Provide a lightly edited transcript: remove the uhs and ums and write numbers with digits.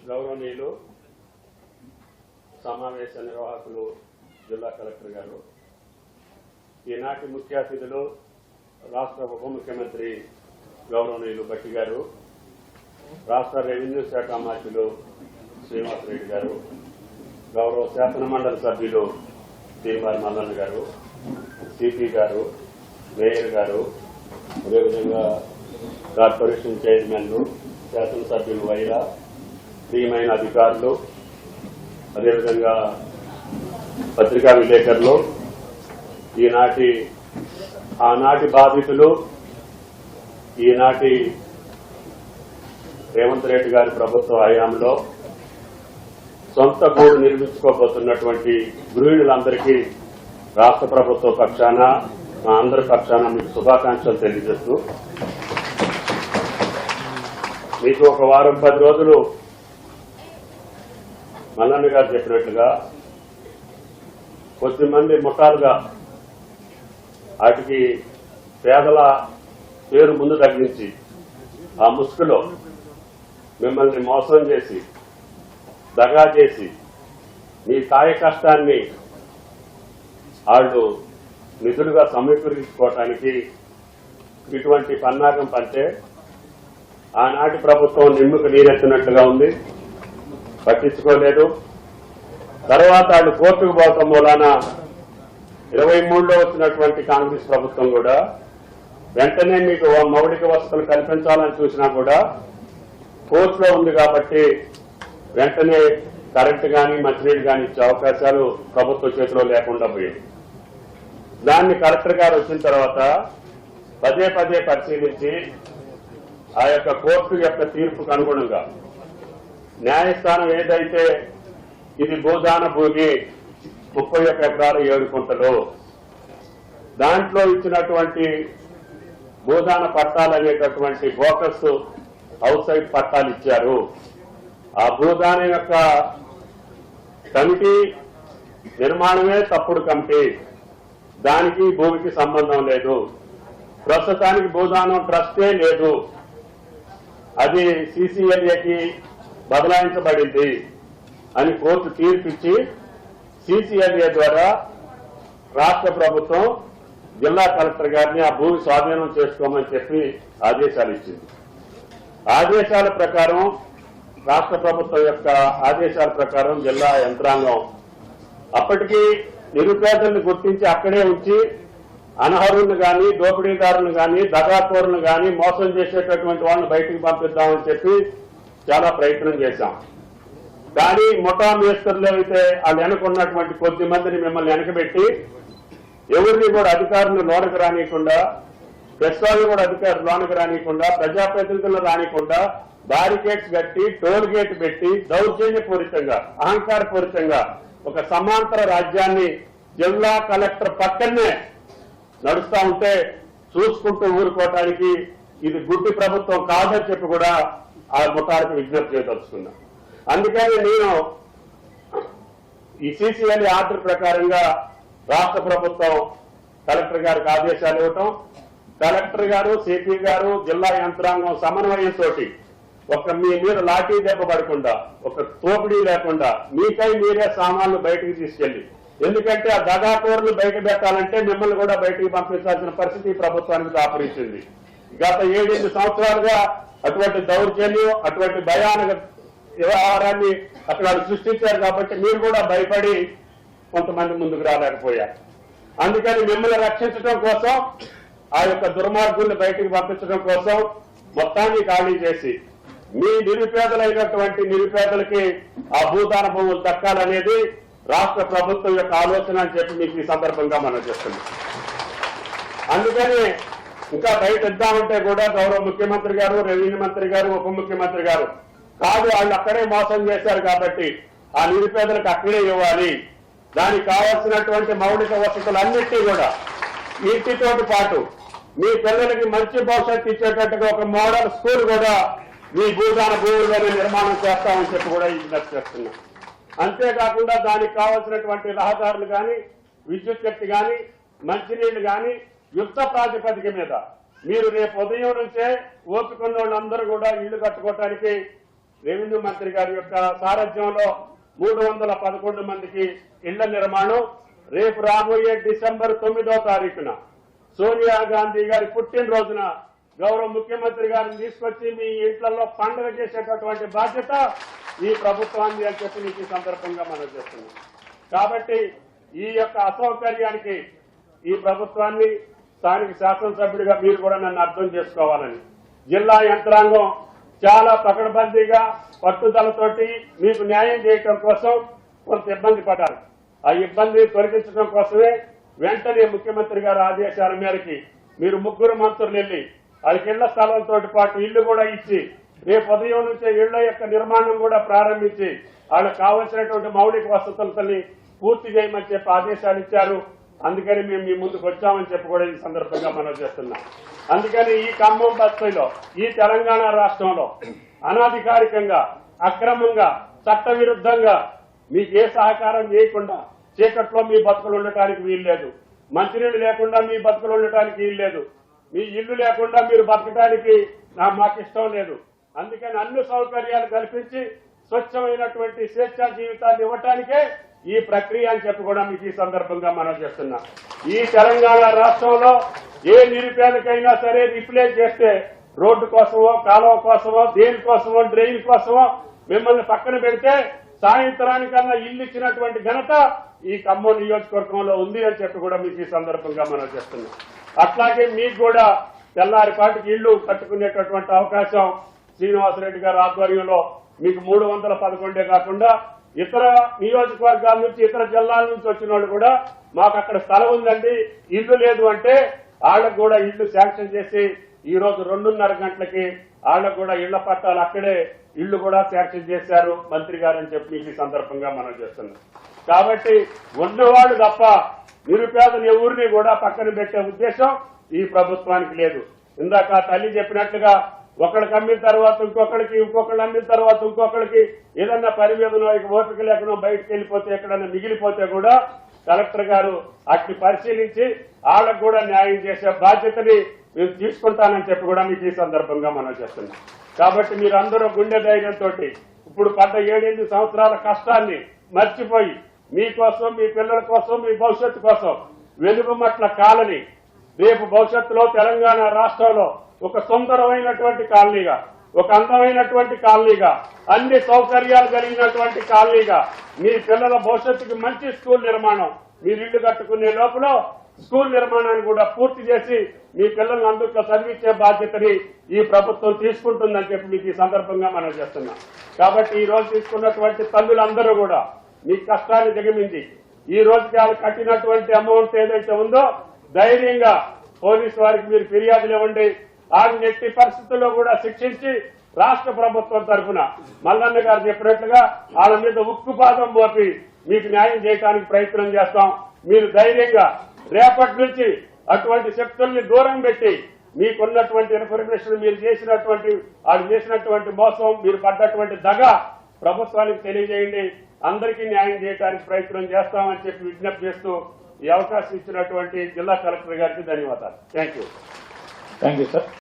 గౌరవనీయులు సమావేశ నిర్వాహకులు జిల్లా కలెక్టర్ గారు, ఈనాటి ముఖ్య అతిథులు రాష్ట్ర ఉప ముఖ్యమంత్రి గౌరవనీయులు భట్టి గారు, రాష్ట్ర రెవెన్యూ శాఖ మంత్రులు శ్రీనివాసరెడ్డి గారు, గౌరవ శాసన మండలి సభ్యులు శ్రీవారి మల్లన్న గారు, సిపి గారు, మేయర్ గారు, అదేవిధంగా కార్పొరేషన్ చైర్మన్లు, శాసనసభ్యులు వైరా, ప్రియమైన అధికారులు, అదేవిధంగా పత్రికా విలేకరులు, ఆనాటి బాధితులు, ఈనాటి రేవంత్ రెడ్డి గారి ప్రభుత్వ హయాంలో సొంత గూడు నిర్మించుకోబోతున్నటువంటి గృహిణులందరికీ రాష్ట్ర ప్రభుత్వ పక్షాన, మా అందరి పక్షాన మీకు శుభాకాంక్షలు తెలియజేస్తూ, మీకు ఒక వారం 10 రోజులు మల్లన్న గారు చెప్పినట్లుగా కొద్దిమంది ముఠాలుగా వాటికి పేదల పేరు ముందు తగ్గించి ఆ ముసుగులో మిమ్మల్ని మోసం చేసి దగా చేసి మీ కాయ కష్టాన్ని వాళ్ళు నిధులుగా సమీకరించుకోవటానికి ఇటువంటి పన్నాగం పంటే ఆనాటి ప్రభుత్వం నిమ్ముకు నీరెత్తినట్లుగా ఉంది, పట్టించుకోలేదు. తర్వాత వాళ్ళు కోర్టుకు పోవటం మూలాన 23లో వచ్చినటువంటి కాంగ్రెస్ ప్రభుత్వం కూడా వెంటనే మీకు మౌలిక వసతులు కల్పించాలని చూసినా కూడా కోర్టులో ఉంది కాబట్టి వెంటనే కరెంటు కానీ మంచినీళ్ళు కానీ ఇచ్చే అవకాశాలు ప్రభుత్వ చేతిలో లేకుండా పోయింది. దాన్ని కలెక్టర్ గారు వచ్చిన తర్వాత పదే పరిశీలించి ఆ యొక్క కోర్టు యొక్క తీర్పుకు అనుగుణంగా న్యాయస్థానం ఏదైతే ఇది భూదాన భూమి 31 ఎకరాలు 7 గుంటలు, దాంట్లో ఇచ్చినటువంటి భూదాన పట్టాలు అనేటటువంటి బోకస్ హౌస్ సైడ్ పట్టాలు ఇచ్చారు. ఆ భూదానం యొక్క కమిటీ నిర్మాణమే తప్పుడు కమిటీ, దానికి భూమికి సంబంధం లేదు. ప్రస్తుతానికి భూదానం ట్రస్టే లేదు, అది సిసిఎల్ఏకి బదలాయించబడింది అని కోర్టు తీర్పిచ్చి సిసిఎల్ఏ ద్వారా రాష్ట్ర ప్రభుత్వం జిల్లా కలెక్టర్ గారిని ఆ భూమి స్వాధీనం చేసుకోమని చెప్పి ఆదేశాలు ఇచ్చింది. ఆదేశాల ప్రకారం రాష్ట్ర ప్రభుత్వం యొక్క ఆదేశాల ప్రకారం జిల్లా యంత్రాంగం అప్పటికీ నిరుపేదలను గుర్తించి అక్కడే ఉంచి అనర్హులను కానీ, దోపిడీదారులను కానీ, దగాకోరులను కానీ, మోసం చేసేటటువంటి వాళ్ళని బయటికి పంపిద్దామని చెప్పి చాలా ప్రయత్నం చేశాం. కానీ ముఠా మేస్తర్లు అయితే వాళ్ళు వెనకున్నటువంటి కొద్ది మందిని మిమ్మల్ని వెనకబెట్టి ఎవరిని కూడా అధికారులను లోనకు రానియకుండా, ప్రస్తుతాన్ని కూడా అధికారులు లోనకు రానియకుండా, ప్రజాప్రతినిధులను రానియకుండా బారికేడ్స్ కట్టి టోల్ గేట్ పెట్టి దౌర్జన్యపూరితంగా, అహంకారపూరితంగా ఒక సమాంతర రాజ్యాన్ని జిల్లా కలెక్టర్ పక్కనే నడుస్తా ఉంటే చూసుకుంటూ ఊరుకోవటానికి ఇది గుడ్డి ప్రభుత్వం కాదని చెప్పి కూడా ఆ ముఠాలకు విజ్ఞప్తి చేయదలుచుకున్నా. అందుకని నేను ఈ సిసిఎల్ఏ ఆర్డర్ ప్రకారంగా రాష్ట్ర ప్రభుత్వం కలెక్టర్ గారికి ఆదేశాలు ఇవ్వటం, కలెక్టర్ గారు, సిపి గారు, జిల్లా యంత్రాంగం సమన్వయంతో ఒక మీ మీద లాఠీ దెబ్బ పడకుండా, ఒక తోపిడీ లేకుండా మీకై మీరే సామాన్లు బయటకు తీసుకెళ్లి, ఎందుకంటే ఆ దగాకోరులు బయట పెట్టాలంటే మిమ్మల్ని కూడా బయటికి పంపించాల్సిన పరిస్థితి ప్రభుత్వానికి దాపురించింది. గత 7-8 సంవత్సరాలుగా అటువంటి దౌర్జన్యం, అటువంటి భయానక వ్యవహారాన్ని అక్కడ సృష్టించారు కాబట్టి మీరు కూడా భయపడి కొంతమంది ముందుకు రాలేకపోయారు. అందుకని మిమ్మల్ని రక్షించడం కోసం, ఆ యొక్క దుర్మార్గుల్ని బయటికి పంపించడం కోసం మొత్తాన్ని ఖాళీ చేసి మీ నిరుపేదలైనటువంటి నిరుపేదలకి ఆ భూదాన భూములు దక్కాలనేది రాష్ట్ర ప్రభుత్వం యొక్క ఆలోచన అని చెప్పి మీకు ఈ సందర్భంగా మనం చేస్తున్నాం. అందుకని ఇంకా బయట ఇద్దామంటే కూడా గౌరవ ముఖ్యమంత్రి గారు, రెవెన్యూ మంత్రి గారు, ఉప ముఖ్యమంత్రి గారు కాదు, వాళ్ళు అక్కడే మోసం చేశారు కాబట్టి ఆ నిరుపేదలకు అక్కడే ఇవ్వాలి, దానికి కావాల్సినటువంటి మౌలిక వసతులన్నింటినీ కూడా ఇంటితో పాటు మీ పిల్లలకి మంచి భవిష్యత్తు ఇచ్చేటట్టుగా ఒక మోడల్ స్కూల్ కూడా మీ భూదాన భూముల్లోనే నిర్మాణం చేస్తామని చెప్పి కూడా విజ్ఞప్తి చేస్తున్నాం. అంతేకాకుండా దానికి కావాల్సినటువంటి రహదారులు కానీ, విద్యుత్ శక్తి కానీ, మంచినీళ్లు కానీ యుద్ధ ప్రాతిపదిక మీద మీరు రేపు ఉదయం నుంచే ఓపికన్న వాళ్ళందరూ కూడా ఇళ్లు కట్టుకోవడానికి రెవెన్యూ మంత్రి గారి యొక్క సారథ్యంలో 311 మందికి ఇళ్ల నిర్మాణం రేపు రాబోయే డిసెంబర్ 9వ తారీఖున సోనియా గాంధీ గారి పుట్టినరోజున గౌరవ ముఖ్యమంత్రి గారిని తీసుకొచ్చి మీ ఇంట్లలో పండుగ చేసేటటువంటి బాధ్యత ఈ ప్రభుత్వాన్ని అని చెప్పి మీకు ఈ సందర్భంగా మనం చేస్తున్నాం. కాబట్టి ఈ యొక్క అసౌకర్యానికి ఈ ప్రభుత్వాన్ని స్థానిక శాసనసభ్యుడిగా మీరు కూడా నన్ను అర్థం చేసుకోవాలని జిల్లా యంత్రాంగం చాలా పకడ్బందీగా పట్టుదలతోటి మీకు న్యాయం చేయడం కోసం కొంత ఇబ్బంది పడ్డారు. ఆ ఇబ్బందిని తొలగించడం కోసమే వెంటనే ముఖ్యమంత్రి గారి ఆదేశాల మేరకి మీరు 3 మంత్రులు వెళ్లి వాళ్ళకి ఇళ్ల స్థలంతో పాటు ఇళ్లు కూడా ఇచ్చి రేపు ఉదయం నుంచే ఇళ్ల యొక్క నిర్మాణం కూడా ప్రారంభించి వాళ్ళకి కావలసినటువంటి మౌలిక వసతులని పూర్తి చేయమని చెప్పి ఆదేశాలు ఇచ్చారు. అందుకని మేము మీ ముందుకు వచ్చామని చెప్పి కూడా ఈ సందర్భంగా మనం చేస్తున్నాం. అందుకని ఈ ఖమ్మం బస్తీలో ఈ తెలంగాణ రాష్ట్రంలో అనాధికారికంగా అక్రమంగా చట్టవిరుద్ధంగా మీకు ఏ సహకారం చేయకుండా చీకట్లో మీ బతుకులు ఉండటానికి వీల్లేదు. మంచినీళ్ళు లేకుండా మీ బతుకులు ఉండటానికి వీల్లేదు. మీ ఇల్లు లేకుండా మీరు బతకడానికి మాకు ఇష్టం లేదు. అందుకని అన్ని సౌకర్యాలు కల్పించి స్వచ్ఛమైనటువంటి స్వేచ్ఛా జీవితాన్ని ఇవ్వటానికే ఈ ప్రక్రియ అని చెప్పి కూడా మీకు ఈ సందర్భంగా మనం చేస్తున్నాం. ఈ తెలంగాణ రాష్ట్రంలో ఏ నిరుపేదకైనా సరే రిప్లేస్ చేస్తే రోడ్డు కోసమో కాలువ కోసమో దేనికోసమో డ్రైన్ కోసమో మిమ్మల్ని పక్కన పెడితే సాయంత్రానికన్నా ఇల్లు ఇచ్చినటువంటి ఘనత ఈ ఖమ్మం నియోజకవర్గంలో ఉంది అని చెప్పి కూడా మీకు ఈ సందర్భంగా మనం చేస్తున్నాం. అట్లాగే మీకు కూడా తెల్లారిపాటికి ఇళ్లు కట్టుకునేటటువంటి అవకాశం శ్రీనివాసరెడ్డి గారి ఆధ్వర్యంలో మీకు 311 కాకుండా ఇతర నియోజకవర్గాల నుంచి ఇతర జిల్లాల నుంచి వచ్చిన వాళ్ళు కూడా మాకు అక్కడ స్థలం ఉందండి ఇల్లు లేదు అంటే వాళ్ళకు కూడా ఇళ్లు శాంక్షన్ చేసి ఈ రోజు 2:30 గంటలకి వాళ్ళకు కూడా ఇళ్ల పట్టాలు అక్కడే ఇళ్లు కూడా శాంక్షన్ చేశారు మంత్రి గారు అని చెప్పి ఈ సందర్భంగా మనం చేస్తున్నాం. కాబట్టి ఉన్నవాడు తప్ప నిరుపేదలు ఎవరిని కూడా పక్కన పెట్టే ఉద్దేశం ఈ ప్రభుత్వానికి లేదు. ఇందాక తల్లి చెప్పినట్లుగా ఒకళ్ళకి అమ్మిన తర్వాత ఇంకొకరికి అమ్మిన తర్వాత ఇంకొకరికి ఏదన్నా పరివేదనో ఓపిక లేకుండా బయటకు వెళ్ళిపోతే ఎక్కడన్నా మిగిలిపోతే కూడా కలెక్టర్ గారు అట్ని పరిశీలించి వాళ్ళకు కూడా న్యాయం చేసే బాధ్యతని మేము తీసుకుంటానని చెప్పి కూడా మీకు ఈ సందర్భంగా మనం చేస్తున్నాం. కాబట్టి మీరందరూ గుండె ధైర్యంతో ఇప్పుడు పడ్డ 7-8 సంవత్సరాల కష్టాన్ని మర్చిపోయి మీకోసం మీ పిల్లల కోసం మీ భవిష్యత్తు కోసం వెలుగుమట్ల కాలనీ రేపు భవిష్యత్తులో తెలంగాణ రాష్ట్రంలో ఒక సుందరమైనటువంటి కాలనీగా ఒక అందమైనటువంటి కాలనీగా అన్ని సౌకర్యాలు కలిగినటువంటి కాలనీగా మీ పిల్లల భవిష్యత్తుకి మంచి స్కూల్ నిర్మాణం మీరు ఇల్లు కట్టుకునే లోపల స్కూల్ నిర్మాణాన్ని కూడా పూర్తి చేసి మీ పిల్లలను అందుట్లో చదివించే బాధ్యతని ఈ ప్రభుత్వం తీసుకుంటుందని చెప్పి మీకు ఈ సందర్భంగా మనం చేస్తున్నాం. కాబట్టి ఈ రోజు తీసుకున్నటువంటి తల్లులందరూ కూడా మీ కష్టాన్ని దిగమింది ఈ రోజుకి వాళ్ళు కట్టినటువంటి అమౌంట్ ఏదైతే ఉందో ధైర్యంగా పోలీసు వారికి మీరు ఫిర్యాదులు ఇవ్వండి. వాళ్ళని ఎట్టి పరిస్థితుల్లో కూడా శిక్షించి రాష్ట్ర ప్రభుత్వం తరఫున మల్లన్న గారు చెప్పినట్లుగా వాళ్ళ మీద ఉక్కుపాదం మోపి మీకు న్యాయం చేయడానికి ప్రయత్నం చేస్తాం. మీరు ధైర్యంగా రేపటి నుంచి అటువంటి శక్తుల్ని దూరం పెట్టి మీకున్నటువంటి ఇన్ఫర్మేషన్ మీరు చేసినటువంటి మోసం మీరు పడ్డటువంటి దగ ప్రభుత్వానికి తెలియజేయండి. అందరికీ న్యాయం చేయడానికి ప్రయత్నం చేస్తామని చెప్పి విజ్ఞప్తి చేస్తూ ఈ అవకాశం ఇచ్చినటువంటి జిల్లా కలెక్టర్ గారికి ధన్యవాదాలు. Thank you sir.